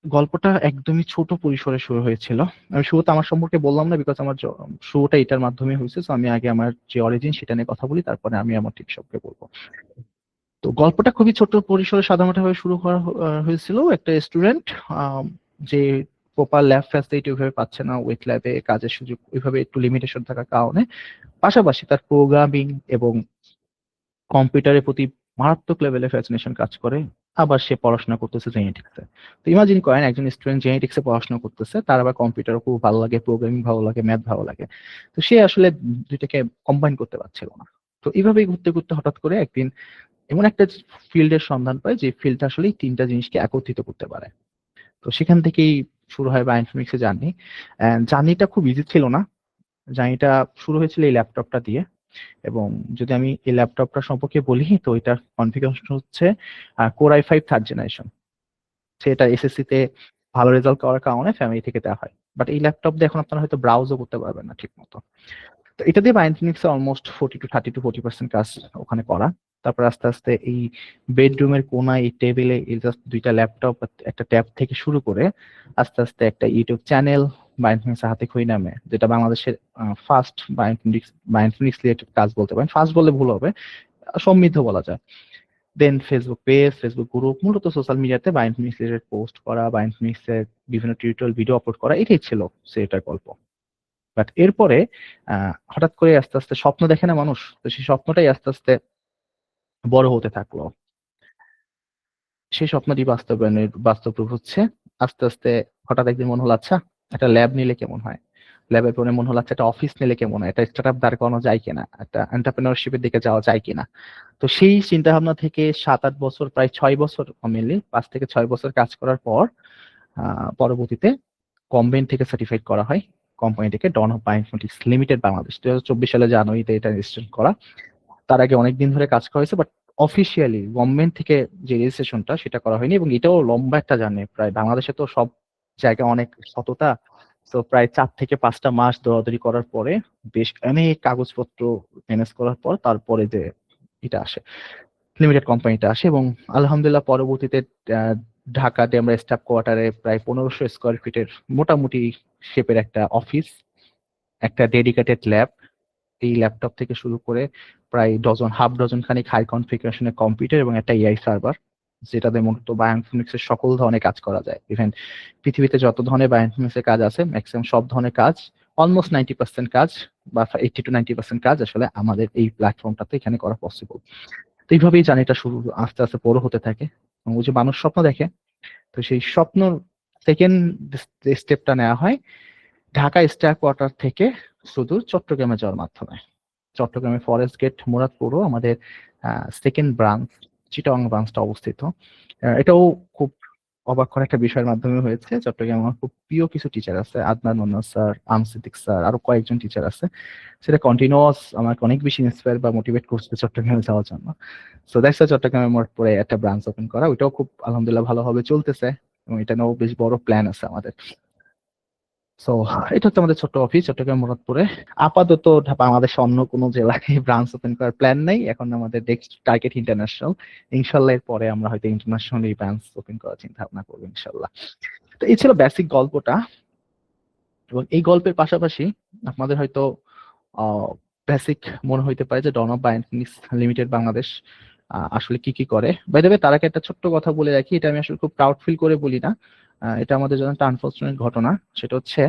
গল্পটা একদমই ছোট পরিসরে শুরু হয়েছিল। আমি শুরুতে আমার সম্পর্কে বললাম না, বিকজ আমার শুরুটা এটার মাধ্যমে হয়েছে। তো আমি আগে আমার যে অরিজিন সেটা নিয়ে কথা বলি, তারপরে আমি আমার টিপ সম্পর্কে বলবো। তো গল্পটা খুবই ছোট পরিসরে সাধারণভাবে শুরু করা হয়েছিল। একটা স্টুডেন্ট যে প্রপার ল্যাব ফ্যাসিলিটি ওইভাবে পাচ্ছে না, ওয়েট ল্যাবে কাজের সুযোগ ওইভাবে একটু লিমিটেশন থাকার কারণে পাশাপাশি তার প্রোগ্রামিং এবং কম্পিউটারের প্রতি মারাত্মক লেভেলে ফ্যাসিনেশন কাজ করে। আবার সে পড়াশোনা করতেছে জেনেটিক্সে। তো ইমাজিন করেন একজন স্টুডেন্ট জেনেটিক্সে পড়াশোনা করতেছে, তার আবার কম্পিউটারও খুব ভালো লাগে, প্রোগ্রামিং ভালো লাগে, ম্যাথ ভালো লাগে। তো সে আসলে দুইটাকে কম্বাইন করতে পারছিল না। তো এইভাবেই ঘুরতে ঘুরতে হঠাৎ করে একদিন এমন একটা ফিল্ডের সন্ধান পায় যে ফিল্ডটা আসলে এই তিনটা জিনিসকে একত্রিত করতে পারে। তো সেখান থেকেই শুরু হয় বায়োইনফরমেটিক্স এর জার্নি। জার্নিটা খুব ইজি ছিল না। জার্নিটা শুরু হয়েছিল এই ল্যাপটপটা দিয়ে। এবং যদি আমি এই ল্যাপটপটা সম্পর্কে বলি, তো এটার কনফিগারেশন হচ্ছে কোর i5 থার্ড জেনারেশন। সেটা এসএসসি তে ভালো রেজাল্ট করার কারণে ফ্যামিলি থেকে দেওয়া হয়। বাট এই ল্যাপটপ দিয়ে এখন আপনারা হয়তো ব্রাউজও করতে পারবেন না ঠিক মতো। তো এটা দিয়ে বায়োইনফরমেটিক্স এর অলমোস্ট 40 to 40% কাজ ওখানে করা। তারপর আস্তে আস্তে এই বেডরুমের কোনায় এই টেবিলে এই জাস্ট দুইটা ল্যাপটপ, একটা ট্যাব থেকে শুরু করে আস্তে আস্তে একটা ইউটিউব চ্যানেল বায়োইনফরমেটিক্স হাতে খই নামে, যেটা বাংলাদেশের ফার্স্ট বায়োইনফরমেটিক্স রিলেটেড কাজ বলতে পারেন। ফার্স্ট বলে ভুল হবে, সমৃদ্ধ বলা যায়। দেন ফেসবুক পেজ, ফেসবুক গ্রুপ, মূলত সোশ্যাল মিডিয়াতে বায়োইনফরমেটিক্স রিলেটেড পোস্ট করা, বায়োইনফরমেটিক্স এর বিভিন্ন টিউটোরিয়াল ভিডিও আপলোড করা, এটাই ছিল সেটার গল্প। বাট এরপরে হঠাৎ করে আস্তে আস্তে স্বপ্ন দেখে না মানুষ, তো সেই স্বপ্নটাই আস্তে আস্তে বড় হতে থাকলো। সেই স্বপ্নটি বাস্তবায়নের বাস্তব রূপ হচ্ছে আস্তে আস্তে। হঠাৎ একদিন মনে হলো আচ্ছা একটা ল্যাব নিলে কেমন হয়। ল্যাবের পরে মনে হলো আচ্ছা একটা অফিস নিলে কেমন হয়, একটা স্টার্ট আপ দাঁড় করানো যায় কিনা, একটা এন্টারপ্রেনারশিপের দিকে যাওয়া যায় কিনা। তো সেই চিন্তা ভাবনা থেকে 7-8 বছর, প্রায় 6 বছর মেনলি 5 থেকে 6 বছর কাজ করার পর পরবর্তীতে কমবেন থেকে সার্টিফাইড করা হয় কোম্পানিটিকে, ডন অফ বায়োইনফরমেটিক্স লিমিটেড বাংলাদেশ। 2024 সালে জানুয়ারিতে এটা রেজিস্ট্রেশন করা। তার আগে অনেকদিন ধরে কাজ করা হয়েছে, বাট অফিসিয়ালি গভর্নমেন্ট থেকে যে রেজিস্ট্রেশনটা সেটা করা হয়নি। এবং এটাও লম্বা একটা জার্নি, প্রায় বাংলাদেশে তো সব জায়গায় অনেক সততা। তো প্রায় 4 থেকে 5টা মাস দৌড়াদৌড়ি করার পরে বেশ অনেক কাগজপত্র ম্যানেজ করার পর তারপরে যে এটা আসে, লিমিটেড কোম্পানিটা আসে। এবং আলহামদুলিল্লাহ পরবর্তীতে আহ, ঢাকাতে আমরা স্টাফ কোয়ার্টারে প্রায় 1500 স্কোয়ার ফিটের মোটামুটি শেপের একটা অফিস, একটা ডেডিকেটেড ল্যাব, এই ল্যাপটপ থেকে শুরু করে প্রায় হাফ ডজন খানিক হাই কনফিগারেশনের কম্পিউটার এবং একটা এআই সার্ভার, যেটাতে মূলত বায়োইনফরমেটিক্স এর সকল ধরনের কাজ করা যায়। ইভেন পৃথিবীতে যত ধরনের বায়োইনফরমেটিক্স এর কাজ আছে ম্যাক্সিমাম সব ধরনের কাজ, অলমোস্ট 90% কাজ বা 80 to 90% কাজ আসলে আমাদের এই প্ল্যাটফর্মটাতে এখানে করা পসিবল। তো এইভাবেই জার্নিটা শুরু আস্তে আস্তে বড় হতে থাকে। এবং ওই যে মানুষ স্বপ্ন দেখে, তো সেই স্বপ্ন সেকেন্ড স্টেপটা নেওয়া হয় ঢাকা স্টার কোয়ার্টার থেকে সুদূর চট্টগ্রামে যাওয়ার মাধ্যমে। চট্টগ্রামে ফরেস্ট গেট মুরাদপুরও আমাদের সেকেন্ড ব্রাঞ্চ, চিটাগং ব্রাঞ্চটা অবস্থিত। এটাও খুব অবাক করা একটা বিষয়ের মাধ্যমে হয়েছে। চট্টগ্রামে আমার খুব প্রিয় কিছু টিচার আছে, আদনান মোন্না স্যার, আমসিদ্দিক স্যার, আরো কয়েকজন টিচার আছে। সেটা কন্টিনিউয়াস আমাকে অনেক বেশি ইন্সপায়ার বা মোটিভেট করছে চট্টগ্রামে যাওয়ার জন্য। সো দ্যাটস চট্টগ্রামের মোড় একটা ব্রাঞ্চ ওপেন করা, ওইটাও খুব আলহামদুলিল্লাহ ভালোভাবে চলতেছে। এবং এটা নিয়েও বেশ বড় প্ল্যান আছে আমাদের। সো এটা হচ্ছে আমাদের ছোট্ট অফিস চট্টগ্রাম মুরাদপুরে। আপাতত বাংলাদেশে অন্য কোনো জেলায় ব্রাঞ্চ ওপেন করার প্ল্যান নেই। এখন আমাদের নেক্সট টার্গেট ইন্টারন্যাশনাল। ইনশাল্লাহ এর পরে আমরা হয়তো ইন্টারন্যাশনালি ব্রাঞ্চ ওপেন করার চিন্তা ভাবনা করবো ইনশাল্লাহ। তো এই ছিল বেসিক গল্পটা। এবং এই গল্পের পাশাপাশি আপনাদের হয়তো বেসিক মনে হইতে পারে যে ডন অফ বায়োইনফরমেটিক্স লিমিটেড বাংলাদেশ আসলে কি কি করে। বাই দ্য ওয়ে তার আগে একটা ছোট্ট কথা বলে রাখি, এটা আমি আসলে খুব প্রাউড ফিল করে বলি না। এটা আমাদের জন্য একটা আনফরচুনেট ঘটনা। সেটা হচ্ছে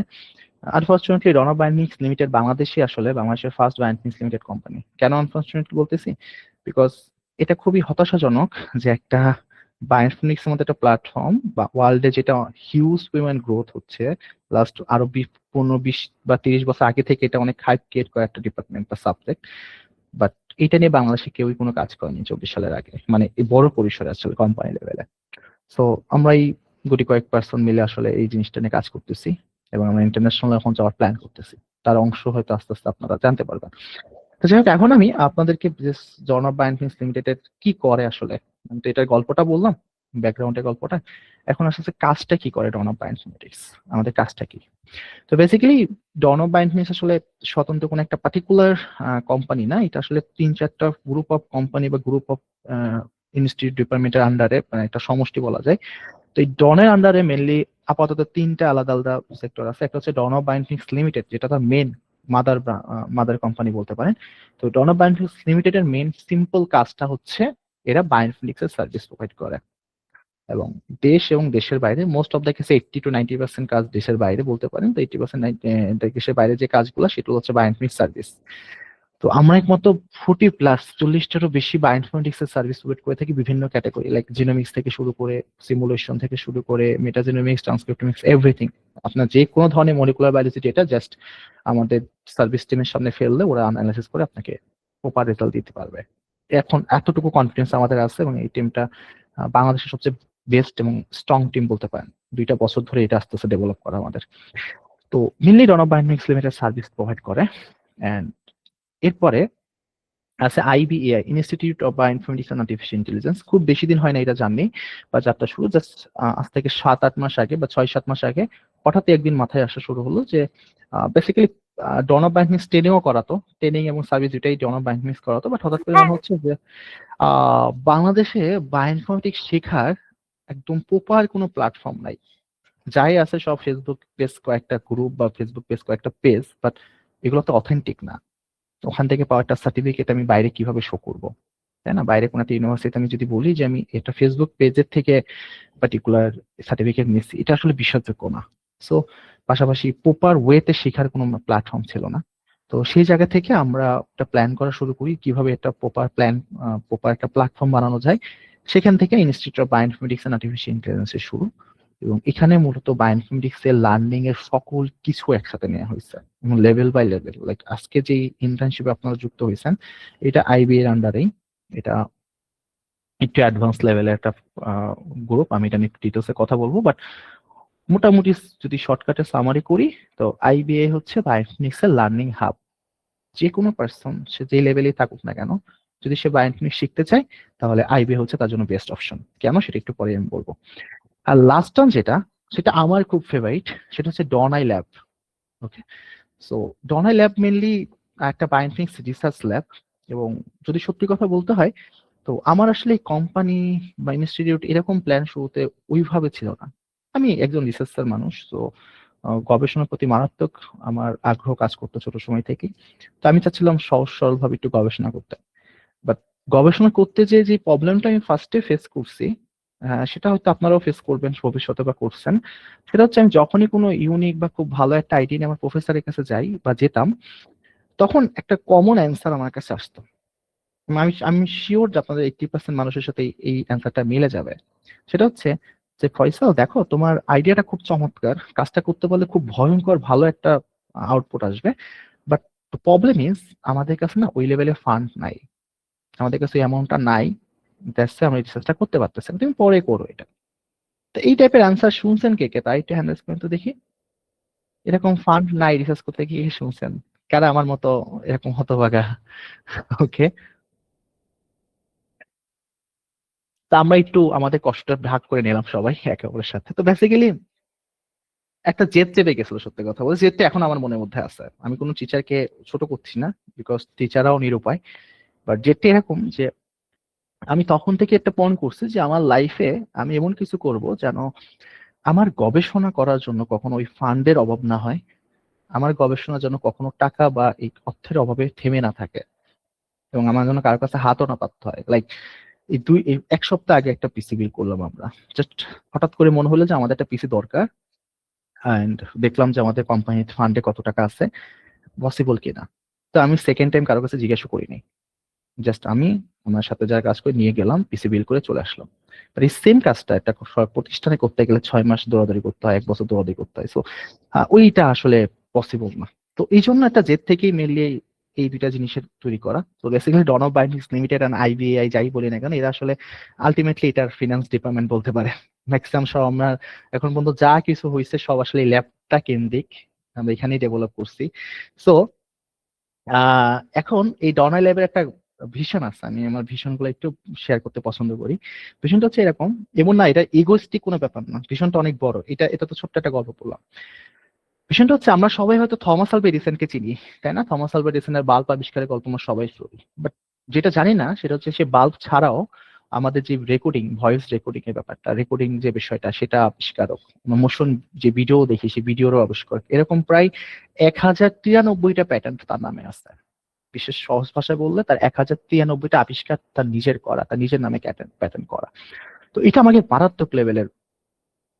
unfortunately Dawn of Bioinformatics Limited বাংলাদেশই আসলে বাংলাদেশের ফার্স্ট বায়োইনফরমেটিক্স লিমিটেড কোম্পানি। কেন আনফরচুনেটলি বলতেছি? বিকজ এটা খুবই হতাশাজনক যে একটা বায়োইনফরমেটিক্স এর মতো একটা প্ল্যাটফর্ম বা ওয়ার্ল্ডে যেটা হিউজ পরিমাণ গ্রোথ হচ্ছে লাস্ট আরো 15 20 বা 30 বছর আগে থেকে, এটা অনেক হাইপ ক্রিয়েট করা একটা ডিপার্টমেন্ট বা সাবজেক্ট। বাট এটা নিয়ে বাংলাদেশে কেউই কোনো কাজ করেনি 24 সালের আগে, মানে এই বড় পরিসরে আসলে কোম্পানি লেভেলে। সো আমরা এই গুটি কয়েক পার্সন মিলে আসলে এই জিনিসটা নিয়ে কাজ করতেছি। এবং আমরা ইন্টারন্যাশনাল এখন যাওয়ার প্ল্যান করতেছি। তার অংশ হয়তো আস্তে আস্তে আপনারা জানতে পারবেন। তো যাই হোক, এখন আমি আপনাদেরকে জন অফ বায়োইনফরমেটিক্স লিমিটেড কি করে আসলে, আমি তো এটার গল্পটা বললাম, ব্যাকগ্রাউন্ডের গল্পটা। এখন আসলে কাজটা কি করে ডন অফ বায়োইনফরমেটিক্স, আমাদের কাজটা কি। তো বেসিক্যালি ডন অফ বায়োইনফরমেটিক্স আসলে স্বতন্ত্র কোনো একটা পার্টিকুলার কোম্পানি না। এটা আসলে 3-4টা গ্রুপ অফ কোম্পানি বা গ্রুপ অফ ইনস্টিটিউট ডিপার্টমেন্টের আন্ডারে একটা সমষ্টি বলা যায়। তো এই ডনের আন্ডারে মেনলি আপাতত তিনটা আলাদা আলাদা সেক্টর আছে। একটা হচ্ছে ডন অফ বায়োফিনিক্স লিমিটেড, যেটা তার মেন মাদার কোম্পানি বলতে পারেন। তো ডন অফ বায়োফিনিক্স লিমিটেড এর মেন সিম্পল কাজটা হচ্ছে এরা বায়োফিনিক্স এর সার্ভিস প্রোভাইড করে, এবং দেশ এবং দেশের বাইরে মোস্ট অফ দ্য কেসে 80 to 90% কাজ দেশের বাইরে বলতে পারেন। তো 80% দেশের বাইরে যে কাজগুলো সেটা হচ্ছে বায়োফিনিক্স সার্ভিস। তো আমরা একমাত্র 40+ 40টারও বেশি বায়োইনফরমেটিক্স এর সার্ভিস প্রোভাইড করে থাকি বিভিন্ন ক্যাটাগরি, লাইক জিনোমিক্স থেকে শুরু করে সিমুলেশন থেকে শুরু করে মেটাজিনোমিক্স, ট্রান্সক্রিপ্টোমিক্স, এভরিথিং। আপনার যে কোনো ধরনের মলিকুলার বায়োলজি ডেটা জাস্ট আমাদের সার্ভিস টিমের সামনে ফেললে ওরা অ্যানালাইসিস করে আপনাকে প্রপার রেজাল্ট দিতে পারবে। এখন এতটুকু কনফিডেন্স আমাদের আছে, এবং এই টিমটা বাংলাদেশের সবচেয়ে বেস্ট এবং স্ট্রং টিম বলতে পারেন। 2টা বছর ধরে এটা আস্তে আস্তে ডেভেলপ করা আমাদের। তো mainly Dawn of Bioinformatics Limited service provide করে। এন্ড এরপরে আছে IBAI, Institute of Bioinformatics and Artificial Intelligence. খুব বেশি দিন হয় না এটা জানি, বা যাত্রা শুরু জাস্ট আজ থেকে 7-8 মাস আগে বা 6-7 মাস আগে হঠাৎ একদিন মাথায় আসা শুরু হলো যে বেসিক্যালি ডন অফ বায়োফিনিক্স ট্রেনিংও করাতো, ট্রেনিং এবং সার্ভিস দুটাই ডন অফ বায়োফিনিক্স করাতো। বাট হঠাৎ করে মনে হচ্ছে যে বাংলাদেশে বায়োইনফরমেটিক্স শেখার একদম প্রপার কোনো প্ল্যাটফর্ম নাই। যাই আছে সব ফেসবুক পেজ কয়েকটা গ্রুপ বা ফেসবুক পেজ কয়েকটা পেজ, বাট এগুলো তো অথেন্টিক না। ওখান থেকে পাওয়া একটা সার্টিফিকেট আমি বাইরে কিভাবে শো করব, তাই না? বাইরে কোনো একটা ইউনিভার্সিটি আমি যদি বলি যে আমি এটা ফেসবুক পেজের থেকে পার্টিকুলার সার্টিফিকেট নিচ্ছি, এটা আসলে বিশ্বাসযোগ্য না। সো পাশাপাশি প্রপার ওয়েতে শেখার কোনো প্ল্যাটফর্ম ছিল না। তো সেই জায়গা থেকে আমরা একটা প্ল্যান করা শুরু করি কিভাবে একটা প্রপার একটা প্ল্যাটফর্ম বানানো যায়। সেখান থেকে Institute of Bioinformatics and Artificial ইন্টেলিজেন্সের শুরু, এবং এখানে মূলত বায়োইনফরমেটিক্স এর লার্নিং এর সকল কিছু একসাথে নেওয়া হয়েছে, এবং লেভেল বাই লেভেল। লাইক আজকে যে ইন্টার্নশিপে আপনারা যুক্ত হয়েছেন, এটা আইবি এর আন্ডারেই। এটা একটু অ্যাডভান্স লেভেলের একটা গ্রুপ, আমি এটা নিয়ে ডিটেলসে কথা বলবো। বাট মোটামুটি যদি শর্টকাটে সামারি করি, তো আইবিএ হচ্ছে বায়োইনফরমেটিক্স এর লার্নিং হাব। যে কোনো পার্সন সে যে লেভেলেই থাকুক না কেন, যদি সে বায়োইনফরমেটিক্স শিখতে চায়, তাহলে আইবিএ হচ্ছে তার জন্য বেস্ট অপশন। কেন সেটা একটু পরে আমি বলবো। আর লাস্ট অন যেটা, সেটা আমার খুব ফেভারিট, সেটা হচ্ছে ডনাই ল্যাব। ওকে, সো ডনাই ল্যাব মেনলি একটা বায়োইনফরমেটিক্স রিসার্চ ল্যাব। এবং যদি সত্যি কথা বলতে হয়, তো আমার আসলে কোম্পানি বা ইনস্টিটিউট এরকম প্ল্যান শুরুতে ওইভাবে ছিল না। আমি একজন রিসার্চার মানুষ, তো গবেষণার প্রতি মারাত্মক আমার আগ্রহ কাজ করতো ছোট সময় থেকে। তো আমি চাচ্ছিলাম সহজ সরল ভাবে একটু গবেষণা করতে। বাট গবেষণা করতে যে প্রবলেমটা আমি ফার্স্টে ফেস করছি, সেটা হয়তো আপনারাও ফেস করবেন ভবিষ্যতে বা করছেন। সেটা হচ্ছে আমি যখনই কোনো ইউনিক বা খুব ভালো একটা আইডিয়া নিয়ে আমার প্রফেসরের কাছে যাই বা যেতাম, তখন একটা কমন অ্যান্সার আমার কাছে আসতো। আমি আমি শিওর যে আপনাদের 80% মানুষের সাথে এই অ্যান্সারটা মিলে যাবে। সেটা হচ্ছে যে, ফয়সাল দেখো, তোমার আইডিয়াটা খুব চমৎকার, কাজটা করতে পারলে খুব ভয়ঙ্কর ভালো একটা আউটপুট আসবে। বাট প্রবলেম ইজ, আমাদের কাছে না ওই লেভেলে ফান্ড নাই, আমাদের কাছে অ্যামাউন্টটা নাই। দ্যাটস আমরা রিসার্চটা করতে পারতেছি না, তুমি পরে করো এটা। তো এই টাইপের অ্যান্সার শুনছেন কে কে? তাই একটু হ্যান্ড রেজ করেন তো দেখি। এরকম ফান্ড নাই রিসার্চ করতে গিয়ে শুনছেন কারা আমার মতো এরকম হতভাগা? ওকে, তা আমরা একটু আমাদের কষ্টটা ভাগ করে নিলাম সবাই একে অপরের সাথে। তো বেসিক্যালি একটা জেদ চেপে গেছিল, সত্যি কথা বলতে জেদটা এখন আমার মনের মধ্যে আছে। আমি কোনো টিচারকে ছোট করছি না, বিকজ টিচাররাও নিরুপায়। বাট জেদটা এরকম যে, আমি তখন থেকে একটা পণ করছি যে আমার লাইফে আমি এমন কিছু করব যেন আমার গবেষণা করার জন্য কখনো ওই ফান্ডের অভাব না হয়, আমার গবেষণা যেন কখনো টাকা বা এই অর্থের অভাবে থেমে না থাকে, এবং আমার জন্য কারোর কাছে হাতও না পাততে হয়। লাইক এই 1 সপ্তাহ আগে একটা পিসি বিল করলাম আমরা। জাস্ট হঠাৎ করে মনে হলো যে আমাদের একটা পিসি দরকার, অ্যান্ড দেখলাম যে আমাদের কোম্পানির ফান্ডে কত টাকা আছে, পসিবল কিনা। তো আমি সেকেন্ড টাইম কারোর কাছে জিজ্ঞাসা করিনি, জাস্ট আমি আমার সাথে যারা কাজ করে নিয়ে গেলাম, পিসি বিল করে চলে আসলাম। আর এই সেম কাজটা একটা প্রতিষ্ঠানে করতে গেলে 6 মাস দৌড়াদৌড়ি করতে হয়, 1 বছর দৌড়াদৌড়ি করতে হয়। সো ওইটা আসলে পসিবল না। তো এই জন্য একটা জেদ থেকেই মেনলি এই 2টা জিনিসের তৈরি করা। তো basically Dawn of Bioinformatics Limited and IBAI যাই বলি না কেন, এরা আসলে আলটিমেটলি এটার ফিনান্স ডিপার্টমেন্ট বলতে পারে। ম্যাক্সিমাম সব আমরা এখন পর্যন্ত যা কিছু হয়েছে সব আসলে ল্যাবটা কেন্দ্রিক, আমরা এখানেই ডেভেলপ করছি। সো এখন এই ডনাই ল্যাবের একটা ভিশন আছে, আমি আমার ভিশন গুলো একটু শেয়ার করতে পছন্দ করি। ভিশনটা হচ্ছে এরকম, এমন না এটা ইগোইস্টিক কোনো ব্যাপার না, ভিশনটা অনেক বড়। এটা তো ছোট্ট একটা গল্প বললাম। ভিশনটা হচ্ছে, আমরা সবাই হয়তো থমাস আলভা এডিসনকে চিনি, তাই না? থমাস আলভা এডিসনের বাল্ব আবিষ্কারের গল্প আমরা সবাই শুনি। বাট যেটা জানি না সেটা হচ্ছে, সে বাল্ব ছাড়াও আমাদের যে রেকর্ডিং, ভয়েস রেকর্ডিং এর ব্যাপারটা, রেকর্ডিং যে বিষয়টা সেটা আবিষ্কারক, মোশন যে ভিডিও দেখি সেই ভিডিওরও আবিষ্কারক, এরকম প্রায় 1093টা প্যাটেন্ট তার নামে আছে। বিশেষ সহজ ভাষায় বললে তার 1093টা আবিষ্কার তার নিজের করা, তার নিজের নামে প্যাটেন্ট করা। তো এটা আমাকে মারাত্মক লেভেলের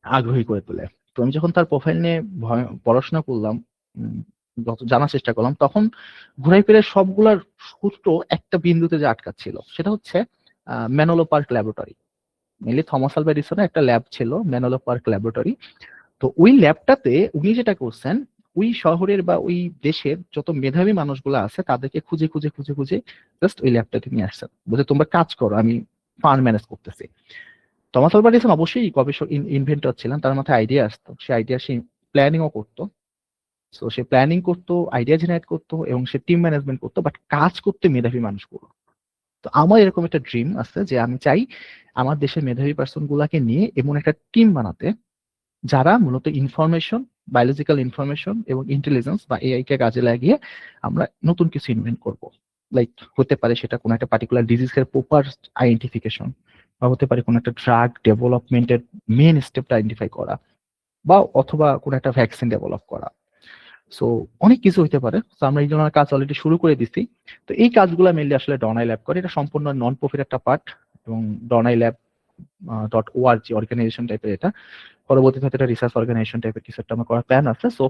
আগ্রহী করে তোলে। তো আমি যখন তার প্রোফাইল নিয়ে পড়াশোনা করলাম, জানার চেষ্টা করলাম, তখন ঘুরাই ফিরে সবগুলার সূত্র একটা বিন্দুতে যে আটকাচ্ছিল, সেটা হচ্ছে Menlo Park laboratory. Mainly Thomas Alva এডিসনের একটা ল্যাব ছিল, ম্যানোলো পার্ক ল্যাবরেটরি। তো ওই ল্যাবটাতে উনি যেটা করছেন, ওই শহরের বা ওই দেশের যত মেধাবী মানুষগুলো আছে তাদেরকে খুঁজে খুঁজে খুঁজে খুঁজে জাস্ট ওই ল্যাবটাতে নিয়ে আসছেন, বলছে তোমরা কাজ করো, আমি ফান্ড ম্যানেজ করতেছি। থমাস আলভা এডিসন অবশ্যই গবেষক, ইনভেন্টর ছিলেন, তার মাথায় আইডিয়া আসতো, সেই আইডিয়া সে প্ল্যানিংও করতো। তো সে প্ল্যানিং করতো, আইডিয়া জেনারেট করতো এবং সে টিম ম্যানেজমেন্ট করতো, বাট কাজ করতে মেধাবী মানুষগুলো। তো আমার এরকম একটা ড্রিম আছে যে আমি চাই আমার দেশের মেধাবী পার্সন গুলাকে নিয়ে এমন একটা টিম বানাতে যারা মূলত ইনফরমেশন, বায়োলজিক্যাল ইনফরমেশন এবং ইন্টেলিজেন্স বা এআই কে কাজে লাগিয়ে আমরা নতুন কিছু ইনভেন্ট করব। লাইক হতে পারে সেটা কোনো একটা পার্টিকুলার ডিজিজের প্রপার আইডেন্টিফিকেশন, বা হতে পারে কোনো একটা ড্রাগ ডেভেলপমেন্টের মেন স্টেপটা আইডেন্টিফাই করা, বা অথবা কোনো একটা ভ্যাকসিন ডেভেলপ করা। সো অনেক কিছু হইতে পারে। তো আমরা এই ধরনের কাজ অলরেডি শুরু করে দিছি। তো এই কাজগুলো মেনলি আসলে ডনাই ল্যাব করে, এটা সম্পূর্ণ নন প্রফিট একটা পার্ট, এবং ডনাই ল্যাব .org অর্গানাইজেশন টাইপের এটা। পরবর্তীতে হয়তো এটা রিসার্চ অর্গানাইজেশন টাইপের কিছু একটা আমার করার প্ল্যান আছে। সো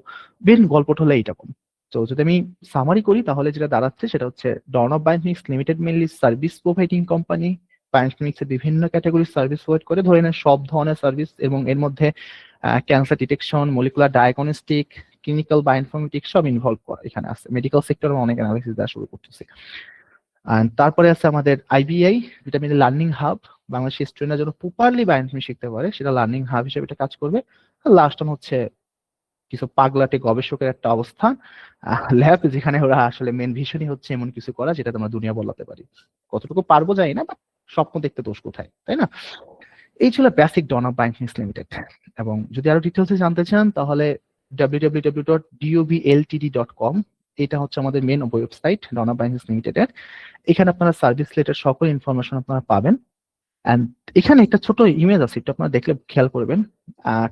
মেন গল্পটা হলো এইরকম। তো যদি আমি সামারি করি তাহলে যেটা দাঁড়াচ্ছে সেটা হচ্ছে Dawn of Bioinformatics Limited mainly service providing company. Bioinformatics এর বিভিন্ন ক্যাটাগরির সার্ভিস প্রোভাইড করে, ধরে নেন সব ধরনের সার্ভিস, এবং এর মধ্যে cancer detection, molecular diagnostic, clinical bioinformatics সব ইনভলভ করা এখানে আছে। মেডিকেল সেক্টরে অনেক অ্যানালাইসিস দেওয়া শুরু করতেছে। আর তারপরে আছে আমাদের আইবিআই, যেটা মেনলি লার্নিং হাব, বাংলাদেশের স্টুডেন্টরা যেন প্রপারলি বায়োইনফরমেটিক্স শিখতে পারে সেটা লার্নিং হাব হিসেবে এটা কাজ করবে। আর লাস্ট ওয়ান হচ্ছে কিছু পাগলাটে গবেষকের একটা অবস্থান, ল্যাব, যেখানে ওরা আসলে মেন ভিশনই হচ্ছে এমন কিছু করা যেটা আমরা দুনিয়া বলাতে পারি। কতটুকু পারবো জানি না, বাট স্বপ্ন দেখতে দোষ কোথায়, তাই না? এই ছিল basic Don of Bioinformatics limited. এবং যদি আরো ডিটেলসে জানতে চান তাহলে www.dobltd.com, এটা হচ্ছে আমাদের main website Dawn of Bioinformatics Limited এর। এখানে আপনারা সার্ভিস রিলেটেড সকল ইনফরমেশন আপনারা পাবেন। এন্ড এখানে একটা ছোট ইমেজ আছে, এটা আপনারা দেখলে খেয়াল করবেন।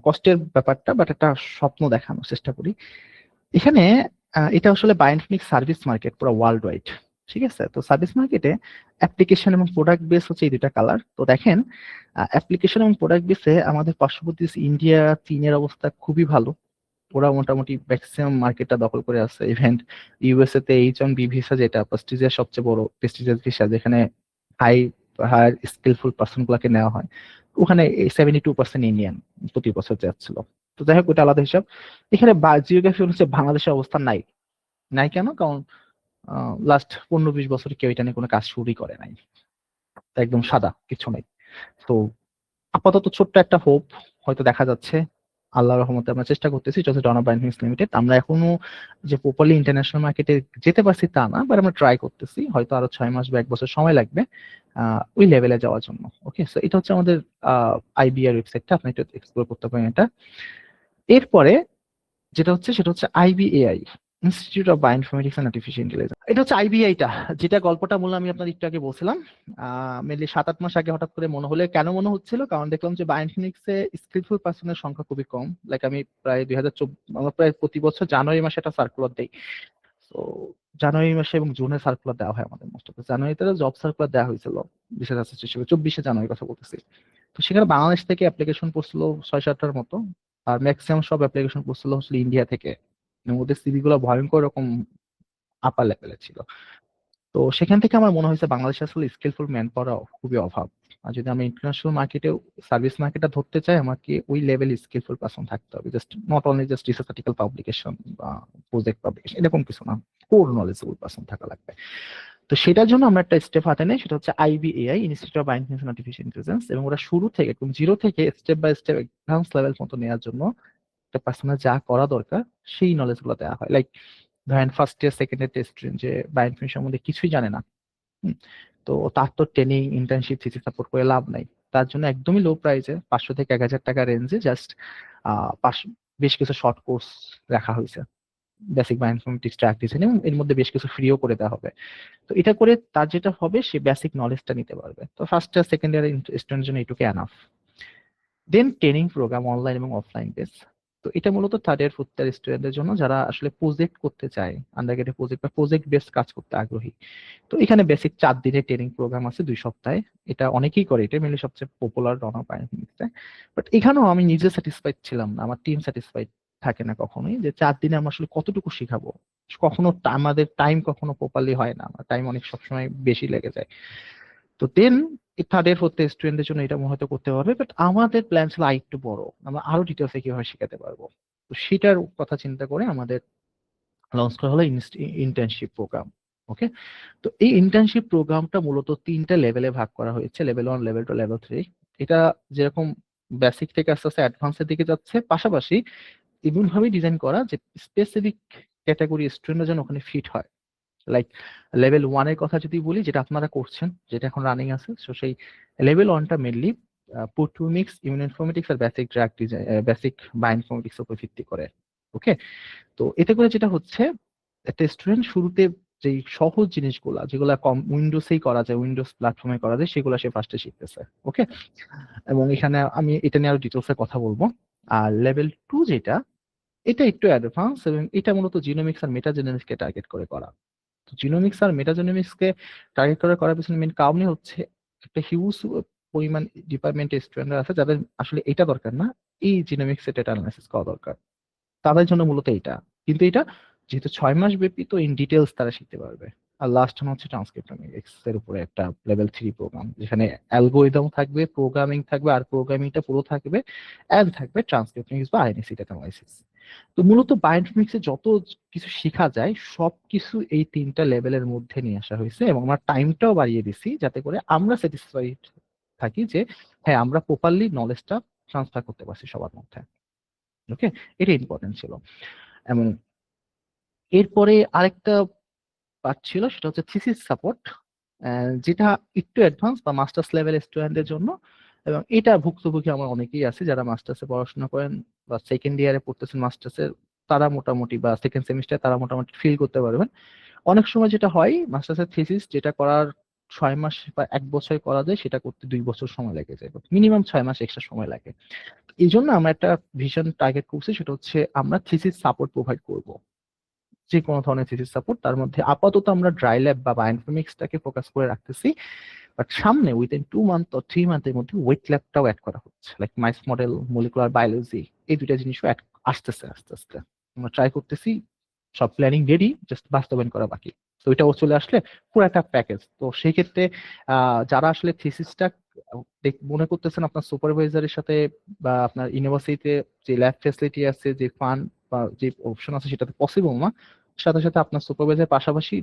কষ্টের ব্যাপারটা, বাট একটা স্বপ্ন দেখানোর চেষ্টা করি এখানে। এটা আসলে বায়োফিনিক্স সার্ভিস মার্কেট পুরো ওয়ার্ল্ড ওয়াইড, ঠিক আছে? তো সার্ভিস মার্কেটে অ্যাপ্লিকেশন এবং প্রোডাক্ট বেস হচ্ছে এই দুটা কালার। তো দেখেন, অ্যাপ্লিকেশন এবং প্রোডাক্ট বেসে আমাদের পার্শ্ববর্তী ইন্ডিয়া, চীনের অবস্থা খুবই ভালো। ওরা মোটামুটি ম্যাক্সিমাম মার্কেটটা দখল করে আছে। ইভেন ইউএসএ তে H1B ভিসা, যেটা প্রেস্টিজিয়াস, সবচেয়ে বড় প্রেস্টিজিয়াস ভিসা, যেখানে হাই হায়ার স্কিলফুল পার্সন গুলাকে নেওয়া হয়, ওখানে 72% ইন্ডিয়ান প্রতি বছর যাচ্ছিল। তো যাই হোক, ওটা আলাদা হিসাব। এখানে জিওগ্রাফি হচ্ছে বাংলাদেশের অবস্থা নাই। নাই কেন? কারণ লাস্ট 15-20 বছর কেউ এটা নিয়ে কোনো কাজ শুরুই করে নাই, একদম সাদা, কিছু নাই। তো আপাতত ছোট্ট একটা হোপ হয়তো দেখা যাচ্ছে, আল্লাহর রহমতে আমরা চেষ্টা করতেছি। এটা হচ্ছে ডন অফ বায়োফিনিক্স লিমিটেড। আমরা এখনো যে প্রপারলি ইন্টারন্যাশনাল মার্কেটে যেতে পারছি তা না, বাট আমরা ট্রাই করতেছি। হয়তো আরো 6 মাস বা 1 বছর সময় লাগবে ওই লেভেলে যাওয়ার জন্য। ওকে, সো এটা হচ্ছে আমাদের আইবিআর ওয়েবসাইটটা, আপনি একটু এক্সপ্লোর করতে পারেন এটা। এরপরে যেটা হচ্ছে সেটা হচ্ছে IBAI, Institute of Bioinformatics and Artificial Intelligence. এটা হচ্ছে আইবিআইটা, যেটা গল্পটা মূল আমি আপনাদের একটু আগে বলছিলাম। মেনলি 7-8 মাস আগে হঠাৎ করে মনে হলে, কেন মনে হচ্ছিল, কারণ দেখলাম যে বায়োইনফরমেটিক্স এ স্কিলফুল পার্সনের সংখ্যা খুবই কম। লাইক আমি প্রায় 2024, আমরা প্রায় প্রতি বছর জানুয়ারি মাসে একটা সার্কুলার দেই। তো জানুয়ারি মাসে এবং জুনে সার্কুলার দেওয়া হয় আমাদের মোস্ট অফ। জানুয়ারিতে জব সার্কুলার দেওয়া হয়েছিল বিশেষ অ্যাসিস্ট্যান্ট হিসেবে, 24শে জানুয়ারি কথা বলতেছি। তো সেখানে বাংলাদেশ থেকে অ্যাপ্লিকেশন পড়ছিল 6-7টার মতো, আর ম্যাক্সিমাম সব অ্যাপ্লিকেশন পড়ছিল হচ্ছে ইন্ডিয়া থেকে, এবং ওদের সিভি গুলো ভয়ঙ্কর রকম আপার লেভেলের ছিল। তো সেখান থেকে আমার মনে হয়েছে বাংলাদেশে আসলে স্কিলফুল ম্যান পাওয়ার খুবই অভাব। আর যদি আমি ইন্টারন্যাশনাল মার্কেটে সার্ভিস মার্কেটটা ধরতে চাই, আমাকে ওই লেভেল স্কিলফুল পারসন থাকতে হবে। Just not only just research article publication বা প্রজেক্ট পাবলিকেশন, এরকম কিছু না, কোর নলেজেবল পারসন থাকা লাগবে। তো সেটার জন্য আমরা একটা স্টেপ হাতে নেই, সেটা হচ্ছে IBAI, Institute of Bioinformatics and Artificial Intelligence. এবং ওরা শুরু থেকে একদম জিরো থেকে step by step advance level পর্যন্ত নেওয়ার জন্য একটা পার্সনের যা করা দরকার সেই নলেজ গুলো দেওয়া হয়। লাইক ধরেন first year second year student যে বায়োইনফরমেটিক্স সম্বন্ধে কিছুই জানে না, হুম, তো তার তো ট্রেনিং, ইন্টার্নশিপ, থিসিস সাপোর্ট করে লাভ নাই। তার জন্য একদমই লো প্রাইসে 500 থেকে 1000 টাকা রেঞ্জে জাস্ট বেশ কিছু শর্ট কোর্স রাখা হয়েছে। বেসিক বায়োইনফরমেটিক্স ট্র্যাক ডিজাইন, এবং এর মধ্যে বেশ কিছু ফ্রিও করে দেওয়া হবে। তো এটা করে তার যেটা হবে, সে বেসিক নলেজটা নিতে পারবে। তো ফার্স্ট ইয়ার সেকেন্ড ইয়ার স্টুডেন্টের জন্য এটুকু এনাফ। দেন ট্রেনিং প্রোগ্রাম অনলাইন এবং অফলাইন বেস। তো এটা মূলত থার্ড ইয়ার ফোর্থ ইয়ার স্টুডেন্টদের জন্য যারা আসলে প্রজেক্ট করতে চায়, আন্ডারগ্রেডে প্রজেক্ট বা প্রজেক্ট বেসড কাজ করতে আগ্রহী। তো এখানে বেসিক 4 দিনের ট্রেনিং প্রোগ্রাম আছে 2 সপ্তাহে। এটা অনেকেই করে, এটা মেনলি সবচেয়ে পপুলার ডনার বায়োইনফরমেটিক্সে। বাট এখানেও আমি নিজে স্যাটিসফাইড ছিলাম না, আমার টিম স্যাটিসফাইড থাকে না কখনোই, যে 4 দিনে আমরা আসলে কতটুকু শিখাবো। কখনো আমাদের টাইম কখনো প্রপারলি হয় না, আমার টাইম অনেক সবসময় বেশি লেগে যায়। তো দেন থার্ড ইয়ার ফোর্থ ইয়ার স্টুডেন্টদের জন্য এটা হয়তো করতে পারবে, বাট আমাদের প্ল্যান ছিল আরেকটু বড়, আমরা আরো ডিটেলসে কিভাবে শেখাতে পারবো। তো সেটার কথা চিন্তা করে আমাদের লঞ্চ করা হলো ইন্টার্নশিপ প্রোগ্রাম। ওকে। তো এই ইন্টার্নশিপ প্রোগ্রামটা মূলত 3টা লেভেলে ভাগ করা হয়েছে, লেভেল 1, লেভেল 2, লেভেল 3। এটা যেরকম বেসিক থেকে আস্তে আস্তে অ্যাডভান্সের দিকে যাচ্ছে, পাশাপাশি এমন ভাবে ডিজাইন করা যে স্পেসিফিক ক্যাটাগরি স্টুডেন্টরা যেন ওখানে ফিট হয়। লাইক লেভেল 1-এর কথা যদি বলি, যেটা আপনারা করছেন, যেটা এখন রানিং আছে, তো সেই লেভেল 1টা মেনলি প্রোটিওমিক্স, ইমিউনোইনফরমেটিক্স আর basic drug design, basic bioinformatics উপর ভিত্তি করে। ওকে। তো এতে করে যেটা হচ্ছে, একটা স্টুডেন্ট শুরুতে যে সহজ জিনিসগুলা যেগুলা কম উইন্ডোজেই করা যায়, উইন্ডোজ প্ল্যাটফর্মে করা যায়, সেগুলো সে ফার্স্টে শিখতেছে। ওকে। এবং এখানে আমি এটা নিয়ে আরো ডিটেলসে কথা বলবো। আর লেভেল 2 যেটা, এটা একটু অ্যাডভান্স, এবং এটা মূলত জিনোমিক্স আর মেটাজেনোমিক্স কে টার্গেট করে করা। তো জিনোমিক্স আর মেটাজেনোমিক্স কে টার্গেট করার পিছনে মেন কারণই হচ্ছে, একটা হিউজ পরিমাণ ডিপার্টমেন্টের স্টুডেন্টরা আছে যাদের আসলে এটা দরকার না, এই জিনোমিক্স এর ডেটা অ্যানালাইসিস করা দরকার, তাদের জন্য মূলত এটা। কিন্তু এটা যেহেতু 6 মাস ব্যাপী, তো ইন ডিটেলস তারা শিখতে পারবে। আর লাস্ট হচ্ছে ট্রান্সক্রিপ্টমিক্স এর উপরে একটা লেভেল 3 প্রোগ্রাম, যেখানে অ্যালগোরিদম থাকবে, প্রোগ্রামিং থাকবে, আর প্রোগ্রামিংটা পুরো থাকবে, এন্ড থাকবে ট্রান্সক্রিপ্টমিক্স বা আইএনএসি ডেটা অ্যানালাইসিস। তো মূলত বায়োইনফরমেটিক্সে যত কিছু শেখা যায় সবকিছু এই 3টা লেভেলের মধ্যে নিয়ে আসা হয়েছে, এবং আমরা টাইমটাও বাড়িয়ে দিছি যাতে করে আমরা স্যাটিসফাইড থাকি যে হ্যাঁ, আমরা প্রপারলি নলেজটা ট্রান্সফার করতে পারছি সবার মধ্যে। ওকে। এটা ইম্পর্টেন্ট ছিল। এবং এরপরে আরেকটা পার্ট ছিল, সেটা হচ্ছে থিসিস সাপোর্ট, যেটা একটু অ্যাডভান্স বা মাস্টার্স লেভেল স্টুডেন্টদের জন্য। এবং এটা ভুক্তভোগী আমার অনেকেই আছে যারা মাস্টার্সে পড়াশোনা করেন বা সেকেন্ড ইয়ারে পড়তেছেন মাস্টার্সের, তারা মোটামুটি, বা সেকেন্ড সেমিস্টার, তারা মোটামুটি ফিল করতে পারবেন। অনেক সময় যেটা হয়, মাস্টার্সের থিসিস যেটা করার 6 মাস বা 1 বছরে করা যায়, সেটা করতে 2 বছর সময় লেগে যায়, মিনিমাম 6 মাস এক্সট্রা সময় লাগে। এই জন্য আমরা একটা ভিশন টার্গেট করছি, সেটা হচ্ছে আমরা থিসিস সাপোর্ট প্রোভাইড করব, যে কোনো ধরনের থিসিস সাপোর্ট। তার মধ্যে আপাতত আমরা ড্রাই ল্যাব বা বায়োইনফরমেটিক্সটাকে ফোকাস করে রাখতেছি, বাট সামনে উইদিন 2 মান্থ অর 3 মান্থের মধ্যে ওয়েট ল্যাবটাও অ্যাড করা হচ্ছে, লাইক মাইস মডেল, মলিকুলার বায়োলজি, এই দুইটা জিনিসও আসতেছে আস্তে আস্তে। আমরা ট্রাই করতেছি, সব প্ল্যানিং রেডি, জাস্ট বাস্তবায়ন করা বাকি। তো এটাও চলে আসলে পুরো একটা প্যাকেজ। তো সেই ক্ষেত্রে যারা আসলে থিসিসটা মনে করতেছেন আপনার সুপারভাইজারের সাথে বা আপনার ইউনিভার্সিটিতে যে ল্যাব ফ্যাসিলিটি আছে, যে ফান্ড বা যে অপশন আছে, সেটাতে পসিবল না, সাথে সাথে আপনার সুপারভাইজার পাশাপাশি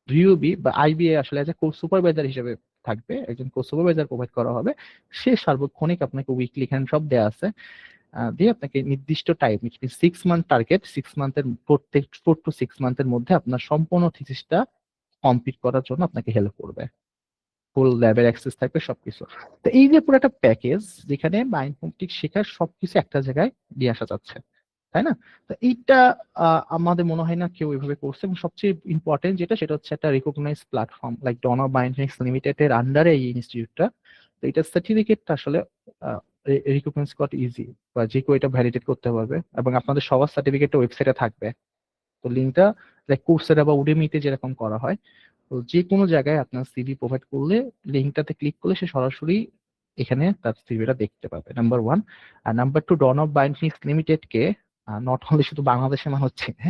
ডিওবি বা আইবিএ আসলে এজ এ কোর্স সুপারভাইজার হিসেবে থাকবে, একজন কোর্স সুপারভাইজার প্রোভাইড করা হবে। সে সার্বক্ষণিক আপনাকে উইকলি হ্যান্ডসব দেওয়া আছে, দিয়ে আপনাকে নির্দিষ্ট টাইম, 6 মান্থ টার্গেট, 6 মান্থের প্রত্যেক 4 to 6 মান্থের মধ্যে আপনার সম্পূর্ণ থিসিসটা কমপ্লিট করার জন্য আপনাকে হেল্প করবে। ফুল ল্যাবের অ্যাক্সেস থাকবে, সবকিছু। তো এই যে পুরো একটা প্যাকেজ, যেখানে বায়োইনফরমেটিক্স শেখার সবকিছু একটা জায়গায় নিয়ে আসা যাচ্ছে, তাই না? তো এইটা আমাদের মনে হয় না কেউ এভাবে করছে। এবং সবচেয়ে ইম্পর্টেন্ট যেটা, সেটা হচ্ছে একটা recognize platform like Dawn Bioinformatics Limited এর আন্ডারে এই ইনস্টিটিউটটা। তো এটা সার্টিফিকেটটা আসলে রিকগনাইজ করা ইজি, বা যে কেউ এটা ভ্যালিডেট করতে পারবে, এবং আপনাদের সবার সার্টিফিকেটটা ওয়েবসাইটে থাকবে। তো লিঙ্কটা লাইক কোর্সেরা বা উডেমিতে যেরকম করা হয়, তো যে কোনো জায়গায় আপনার সিভি প্রোভাইড করলে, লিঙ্কটাতে ক্লিক করলে সে সরাসরি এখানে তার সিভিটা দেখতে পাবে, নাম্বার 1। আর number 2, Dawn of Bioinformatics Limited কে নট অনলি শুধু বাংলাদেশে মানুষ চেনে,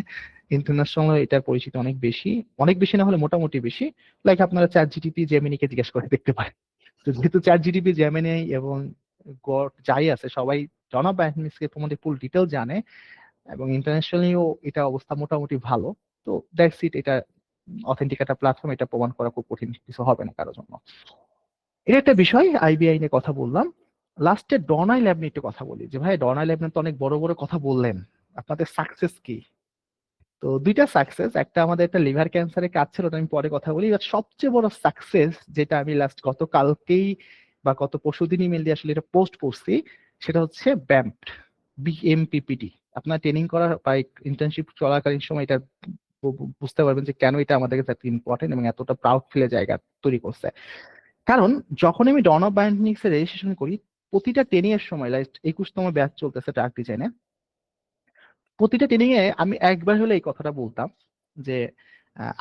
ইন্টারন্যাশনাল এটার পরিচিতি অনেক বেশি, অনেক বেশি না হলে মোটামুটি বেশি। লাইক আপনারা চ্যাট জিটিপি, জেমিনি কে জিজ্ঞেস করে দেখতে পারেন। তো যেহেতু চ্যাট জিটিপি, জেমিনি এবং যাই আছে, সবাই ডন অফ বায়োইনফরমেটিক্স কে তোমাদের ফুল ডিটেল জানে, এবং ইন্টারন্যাশনালিও এটা অবস্থা মোটামুটি ভালো। তো দ্যাটস ইট, এটা অথেন্টিক একটা প্ল্যাটফর্ম, এটা প্রমাণ করা খুব কঠিন কিছু হবে না কারোর জন্য। এটা একটা বিষয়, আইবিআই নিয়ে কথা বললাম। লাস্টে ডনাই ল্যাব নিয়ে একটু কথা বলি, যে ভাই ডনাই ল্যাব নিয়ে তো অনেক বড় বড় কথা বললেন, আপনাদের সাকসেস কি? তো দুইটা সাকসেস, একটা আমাদের একটা লিভার ক্যান্সারের কাজ ছিল, ওটা আমি পরে কথা বলি। এবার সবচেয়ে বড় সাকসেস, যেটা আমি লাস্ট গতকালকেই বা গত পরশুদিনই মেল দিয়ে আসলে এটা পোস্ট করছি, সেটা হচ্ছে ব্যাম্প, বিএমপিপিডি। আপনার ট্রেনিং করার বা ইন্টার্নশিপ চলাকালীন সময় এটা বুঝতে পারবেন যে কেন এটা আমাদের কাছে এত ইম্পর্টেন্ট এবং এতটা প্রাউড ফিলের জায়গা তৈরি করছে। কারণ যখন আমি ডন অফ বায়োনিক্স এর রেজিস্ট্রেশন করি, প্রতিটা ট্রেনিং এর সময় লাইক 21তম ব্যাচ চলতেছে ট্রাক ডিজাইনে, প্রতিটা ট্রেনিং এ আমি একবার হলে এই কথাটা বলতাম যে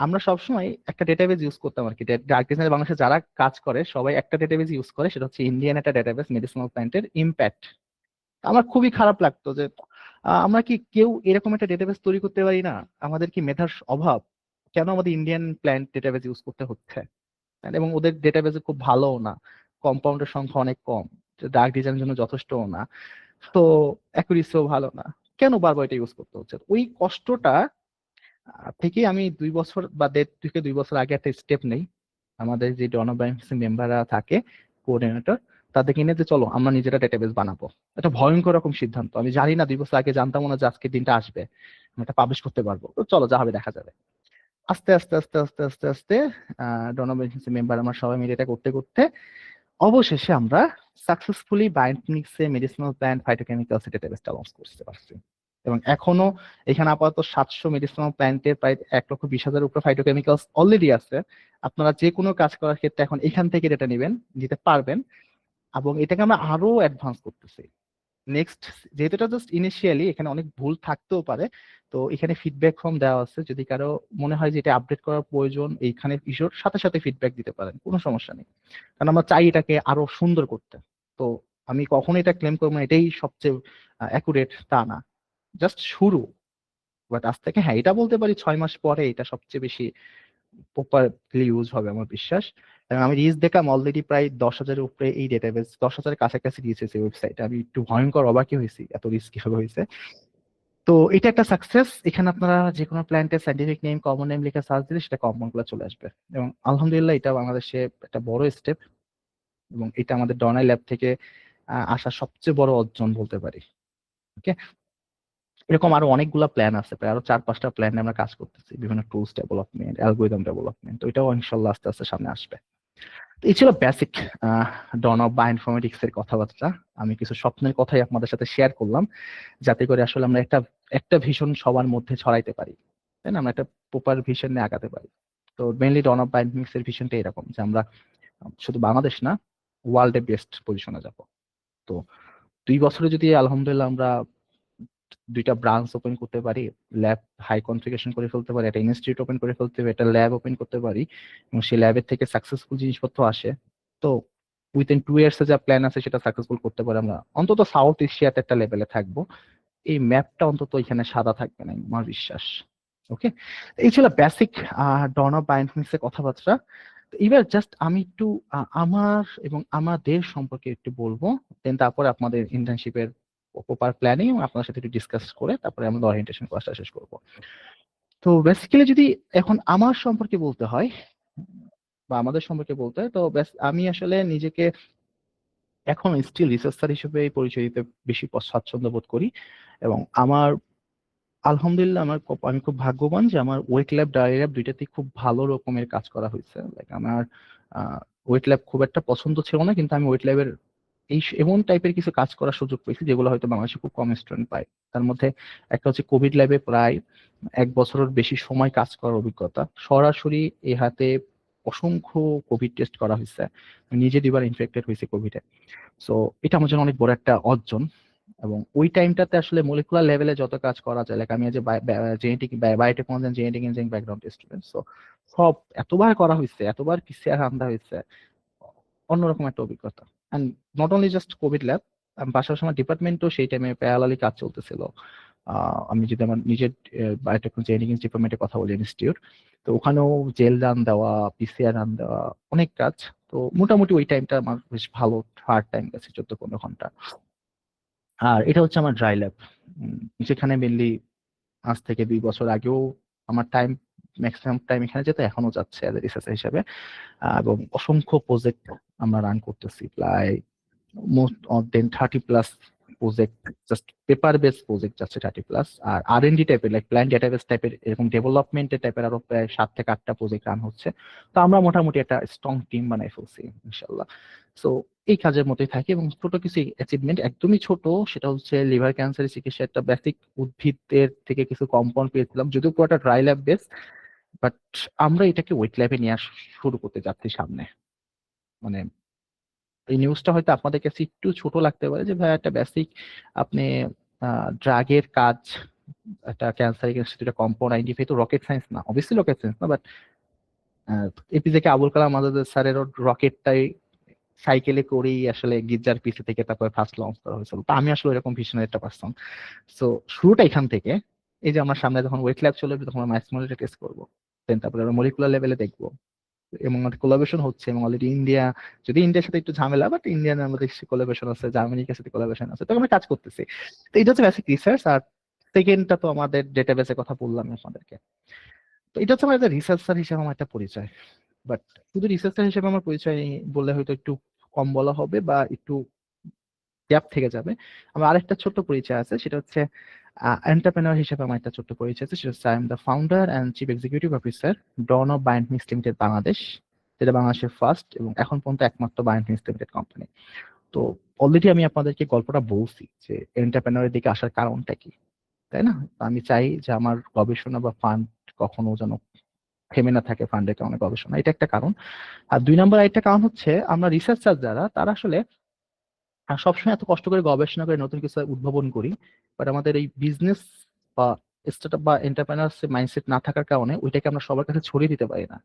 আমরা সবসময় একটা ডেটাবেস ইউজ করতাম আর কি। ড্রাগ ডিজাইনে বাংলাদেশে যারা কাজ করে সবাই একটা ডেটাবেস ইউজ করে, সেটা হচ্ছে ইন্ডিয়ান একটা ডেটাবেস, মেডিসিনাল প্ল্যান্টের ইম্প্যাক্ট। আমার খুবই খারাপ লাগতো যে আমরা কি কেউ এরকম একটা ডেটাবেস তৈরি করতে পারি না? আমাদের কি মেধার অভাব? কেন আমাদের ইন্ডিয়ান প্ল্যান্ট ডেটাবেস ইউজ করতে হচ্ছে? এবং ওদের ডেটাবেসে খুব ভালোও না, কম্পাউন্ডের সংখ্যা অনেক কম, ডার্ক ডিজাইনের জন্য যথেষ্টও না, তো অ্যাকুরেসিও ভালো না। কেন বারবার এটা ইউজ করতে হচ্ছে? ওই কষ্টটা থেকে আমি 2 বছর বা 1.5 থেকে 2 বছর আগে একটা স্টেপ নেই। আমাদের যে ডনবাইন্সি মেম্বাররা থাকে, কোঅর্ডিনেটর, তাদেরকে নিয়ে যে চলো আমরা নিজেরা ডেটাবেস বানাবো। এটা ভয়ঙ্কর রকম সিদ্ধান্ত। আমি জানি না 2 বছর আগে জানতাম না যে আজকের দিনটা আসবে, আমরা এটা পাবলিশ করতে পারবো। তো চলো যা হবে দেখা যাবে। আস্তে আস্তে আস্তে আস্তে আস্তে আস্তে ডনবাইন্সি মেম্বার আমার সবাই মিলে এটা করতে করতে অবশেষে আমরা সাকসেসফুলি বায়োনিক্সে মেডিসিনাল প্ল্যান্ট ফাইটোকেমিক্যালস ডেটাবেসটা লঞ্চ করতে পারছি। এবং এখনো এখানে আপাতত 700 মেডিসিনাল প্ল্যান্টের প্রায় 1,20,000 উপরে ফাইটোকেমিক্যালস অলরেডি আছে। আপনারা যে কোনো কাজ করার ক্ষেত্রে এখন এখান থেকে ডেটা নেবেন, নিতে পারবেন। এবং এটাকে আমরা আরো অ্যাডভান্স করতেছি নেক্সট। যেহেতু এটা জাস্ট ইনিশিয়ালি, এখানে অনেক ভুল থাকতেও পারে, তো এখানে ফিডব্যাক ফর্ম দেওয়া আছে। যদি কারো মনে হয় যে এটা আপডেট করার প্রয়োজন, এইখানে ইস্যুর সাথে সাথে ফিডব্যাক দিতে পারেন, কোনো সমস্যা নেই। কারণ আমরা চাই এটাকে আরো সুন্দর করতে। তো আমি কখনো এটা ক্লেম করবো না এটাই সবচেয়ে অ্যাকুরেট, তা না, জাস্ট শুরু। বাট আজ থেকে হ্যাঁ এটা বলতে পারি 6 মাস পরে এটা সবচেয়ে বেশি প্রপারলি ইউজ হবে আমার বিশ্বাস। এবং আমি রিচ দেখলাম অলরেডি প্রায় 10,000-এর উপরে এই ডেটাবেস, 10,000-এর কাছাকাছি রিচ হয়েছে ওয়েবসাইট। আমি একটু ভয়ঙ্কর অবাকই হয়েছি এত রিচ কিভাবে হয়েছে। তো এটা একটা সাকসেস। এখানে আপনারা যে কোনো প্ল্যান্টের সাইন্টিফিক নেম, কমন নেম লিখে সার্চ দিলে সেটা কমন গুলো চলে আসবে। এবং আলহামদুলিল্লাহ এটা বাংলাদেশে একটা বড় স্টেপ, এবং এটা আমাদের ডনাই ল্যাব থেকে আসা সবচেয়ে বড় অর্জন বলতে পারি। ওকে, এরকম আরো অনেকগুলা প্ল্যান আছে, প্রায় আরো 4-5টা প্ল্যান আমরা কাজ করতেছি, বিভিন্ন টুলস ডেভেলপমেন্ট, অ্যালগোরিদম ডেভেলপমেন্ট। তো এটাও ইনশাল্লাহ আস্তে আস্তে সামনে আসবে। তো এই ছিল বেসিক ডন অফ বায়োইনফরমেটিক্স এর কথাবার্তা। আমি কিছু স্বপ্নের কথাই আপনাদের সাথে শেয়ার করলাম, যাতে করে আসলে আমরা একটা একটা ভিশন সবার মধ্যে ছড়াইতে পারি, তাই না? আমরা একটা প্রপার ভিশন নিয়ে আগাতে পারি। তো মেইনলি ডন অফ বায়োইনফরমেটিক্স এর ভিশনটা এরকম যে আমরা শুধু বাংলাদেশ না, ওয়ার্ল্ডে বেস্ট পজিশনে যাব। তো 2 বছরে যদি আলহামদুলিল্লাহ আমরা 2টা ব্রাঞ্চ ওপেন করতে পারি, ল্যাব হাই কনফিগারেশন করে ফেলতে পারি, একটা ইনস্টিটিউট ওপেন করে ফেলতে পারি, একটা ল্যাব ওপেন করতে পারি, এবং সেই ল্যাবের থেকে সাকসেসফুল জিনিসপত্র আসে, তো উইদিন 2 ইয়ার্স যা প্ল্যান আছে সেটা সাকসেসফুল করতে পারে, আমরা অন্তত সাউথ এশিয়াতে একটা লেভেলে থাকবো। এই ম্যাপটা অন্তত এখানে সাদা থাকবে না আমার বিশ্বাস। ওকে, এই ছিল বেসিক ডন অফ বায়োইনফরমেটিক্স এর কথাবার্তা। তো এবার জাস্ট আমি একটু আমার এবং আমাদের সম্পর্কে একটু বলবো, দেন তারপরে আপনাদের ইন্টার্নশিপের প্রপার প্ল্যানিং আপনার সাথে একটু ডিসকাস করে তারপরে আমরা ওরিয়েন্টেশন ক্লাসটা শেষ করব। তো বেসিক্যালি যদি এখন আমার সম্পর্কে বলতে হয় বা আমাদের সম্পর্কে বলতে হয়, তো আমি আসলে নিজেকে এখন স্টিল রিসার্চার হিসেবে পরিচয় দিতে বেশি স্বাচ্ছন্দ্য বোধ করি। এবং আমার আলহামদুলিল্লাহ আমি খুব ভাগ্যবান যে আমার ওয়েট ল্যাব, ডায়ারি ল্যাব দুইটাতেই খুব ভালো রকমের কাজ করা হয়েছে। লাইক আমার ওয়েট ল্যাব খুব একটা পছন্দ ছিল না, কিন্তু আমি ওয়েট ল্যাবের এমন টাইপের কিছু কাজ করার সুযোগ পেয়েছি যেগুলো হয়তো বাংলাদেশে খুব কম স্টুডেন্ট পায়। তার মধ্যে একটা হচ্ছে কোভিড ল্যাবে প্রায় 1 বছরের বেশি সময় কাজ করার অভিজ্ঞতা, সরাসরি এই হাতে অসংখ্য কোভিড টেস্ট করা হয়েছে, আমি নিজে 2বার ইনফেক্টেড হয়েছে কোভিডে। সো এটা আমার জন্য অনেক বড় একটা অর্জন। এবং ওই টাইমটাতে আসলে মলিকুলার লেভেলে যত কাজ করা যায়, লাইক আমি যে genetic biotechnology genetic engineering background student, so সব এতবার করা হয়েছে, এতবার পিসিআর আন্দা হয়েছে, অন্যরকম একটা অভিজ্ঞতা। And not only just Covid lab, পাশাপাশি আমার ডিপার্টমেন্টও সেই টাইমে প্যারালালি কাজ চলতেছিল। আমি যদি আমার নিজের বায়োটেকনোলজি জেনেটিক ডিপার্টমেন্টের কথা বলি, ইনস্টিটিউট, তো ওখানেও জেল রান দেওয়া, পিসিআর রান দেওয়া, অনেক কাজ। তো মোটামুটি ওই টাইমটা আমার বেশ ভালো হার্ড টাইম গেছে, 14-15 ঘন্টা। আর এটা হচ্ছে আমার ড্রাই ল্যাব, যেখানে মেনলি আজ থেকে 2 বছর আগেও আমার টাইম, ম্যাক্সিমাম টাইম এখানে যেতে এখনো যাচ্ছে অ্যাজ এ রিসার্চার হিসেবে। এবং অসংখ্য প্রজেক্ট আমরা রান করতেছি, প্রায় মোস্ট দেন 30+ project, just paper base project যাচ্ছে 30+, আর R&D টাইপের লাইক প্ল্যান ডেটাবেস টাইপের এরকম ডেভেলপমেন্টের টাইপের আরো প্রায় 7 থেকে 8টা প্রজেক্ট রান হচ্ছে। তো আমরা মোটামুটি একটা স্ট্রং টিম বানাই ফেলছি ইনশাল্লাহ। সো এই কাজের মধ্যেই থাকি, এবং ছোট কিছু অ্যাচিভমেন্ট, একদমই ছোট, সেটা হচ্ছে লিভার ক্যান্সারের চিকিৎসা একটা বেসিক উদ্ভিদের থেকে কিছু কম্পাউন্ড পেয়েছিলাম, যদিও পুরোটা ড্রাই ল্যাব বেস, বাট আমরা এটাকে ওয়েট ল্যাবে নিয়ে আসা শুরু করতে যাচ্ছি সামনে। মানে এই নিউজটা হয়তো আপনাদের কাছে একটু ছোট লাগতে পারে যে ভাই একটা বেসিক আপনি ড্রাগের কাজ, একটা ক্যান্সার এগেনস্ট দুটা কম্পাউন্ড আইডেন্টিফাই, তো রকেট সায়েন্স না, অবভিয়াসলি রকেট সায়েন্স না, বাট এপিজে আবুল কালাম আজাদ স্যারের রকেটটাই সাইকেলে করেই আসলে গির্জার পিছে থেকে তারপরে ফার্স্ট লঞ্চ করা হয়েছিল। তো আমি আসলে এরকম ভিশনের একটা পার্সন। সো শুরুটা এখান থেকে, এই যে আমার সামনে যখন ওয়েট ল্যাব চলে আসবে তখন আমরা ম্যাক্সিমালিটি টেস্ট করবো, দেন তারপরে আমরা মলিকুলার লেভেলে দেখবো, এবং কোলাবোরেশন হচ্ছে, এবং অলরেডি ইন্ডিয়া, যদি ইন্ডিয়ার সাথে একটু ঝামেলা, বাট ইন্ডিয়ান আমাদের কোলাবোরেশন আছে, জার্মানির সাথে কোলাবোরেশন আছে, তো আমরা কাজ করতেছি। তো এটা হচ্ছে বেসিক রিসার্চ। আর সেকেন্ডটা তো আমাদের ডেটাবেসের কথা বললাম আপনাদেরকে। তো এটা হচ্ছে আমার রিসার্চার হিসেবে আমার একটা পরিচয়। বাট শুধু রিসার্চার হিসেবে আমার পরিচয় বললে হয়তো একটু কম বলা হবে বা একটু গ্যাপ থেকে যাবে। আমার আরেকটা ছোট্ট পরিচয় আছে, সেটা হচ্ছে এন্টারপ্রেনার হিসেবে আমার একটা ছোট্ট পরিচয় আছে, সেটা হচ্ছে I am the founder and chief executive officer Dawn of Bioinformatics Limited Bangladesh, যেটা বাংলাদেশের ফার্স্ট এবং এখন পর্যন্ত একমাত্র বায়োনিক্স লিমিটেড কোম্পানি। তো অলরেডি আমি আপনাদেরকে গল্পটা বলছি যে এন্টারপ্রেনারের দিকে আসার কারণটা কি, তাই না? তো আমি চাই যে আমার গবেষণা বা ফান্ড কখনো যেন থেমে না থাকে, ফান্ডের কারণে গবেষণা, এটা একটা কারণ। আর 2 নম্বর আরেকটা কারণ হচ্ছে আমরা রিসার্চার যারা, তারা আসলে সবসময় এত কষ্ট করে গবেষণা করে নতুন কিছু উদ্ভাবন করি, বাট আমাদের এই বিজনেস বা স্টার্টআপ বা এন্টারপ্রেনার্স মাইন্ডসেট না থাকার কারণে ওইটাকে আমরা সবার কাছে ছড়িয়ে দিতে পারি না।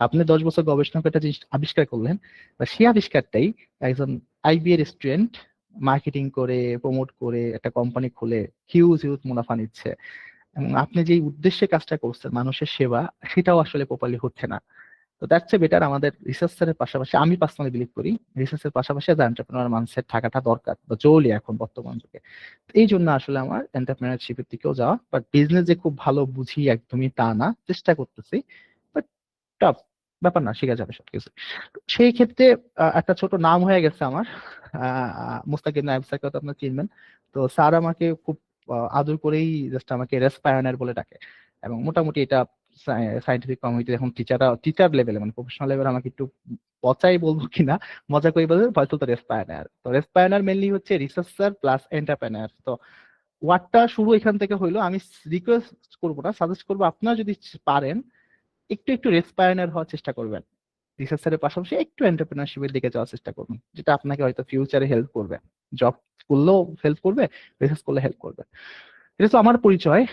আপনি 10 বছর গবেষণা করে একটা জিনিস আবিষ্কার করলেন, বা সেই আবিষ্কারটাই একজন আইবিএ স্টুডেন্ট মার্কেটিং করে প্রমোট করে একটা কোম্পানি খুলে হিউজ হিউজ মুনাফা নিচ্ছে, এবং আপনি যে উদ্দেশ্যে কাজটা করছেন মানুষের সেবা, সেটাও আসলে প্রপারলি হচ্ছে না। তো দ্যাটস এ বেটার, আমাদের রিসার্চের পাশাপাশি, আমি পার্সোনালি বিলিভ করি রিসার্চের পাশাপাশি অ্যাজ এন্টারপ্রেনার মাইন্ডসেট থাকাটা দরকার বা জরুরি এখন বর্তমান যুগে। তো এই জন্য আসলে আমার এন্টারপ্রেনারশিপের দিকেও যাওয়া, বাট বিজনেস যে খুব ভালো বুঝি একদমই তা না, চেষ্টা করতেছি, বাট টাফ ব্যাপার না, শিখা যাবে সবকিছু। তো সেই ক্ষেত্রে একটা ছোট নাম হয়ে গেছে আমার, মুস্তাকিম নায়েব স্যারকে তো আপনার চিনবেন। তো স্যার আমাকে খুব আদর করেই জাস্ট আমাকে রেসপায়নার বলে ডাকে, এবং মোটামুটি এটা সাইন্টিফিক কমিউনিটি এখন টিচার লেভেলে, মানে প্রফেশনাল লেভেলে আমাকে একটু পচাই বলবো কিনা, মজা করে বলবে ফয়সাল তো রেসপায়নার। তো রেসপায়নার মেনলি হচ্ছে রিসার্চার প্লাস এন্টারপ্রেনার। তো ওয়ার্ডটা শুরু এখান থেকে হইলো। আমি রিকোয়েস্ট করবো না, সাজেস্ট করবো আপনারা যদি পারেন একটু একটু রেসপায়নার হওয়ার চেষ্টা করবেন, রিসার্চারের পাশাপাশি একটু এন্টারপ্রেনারশিপের দিকে যাওয়ার চেষ্টা করবেন, যেটা আপনাকে হয়তো ফিউচারে হেল্প করবে, জব করলেও হেল্প করবে, রিসার্চ করলে হেল্প করবে। এটা তো আমার পরিচয়।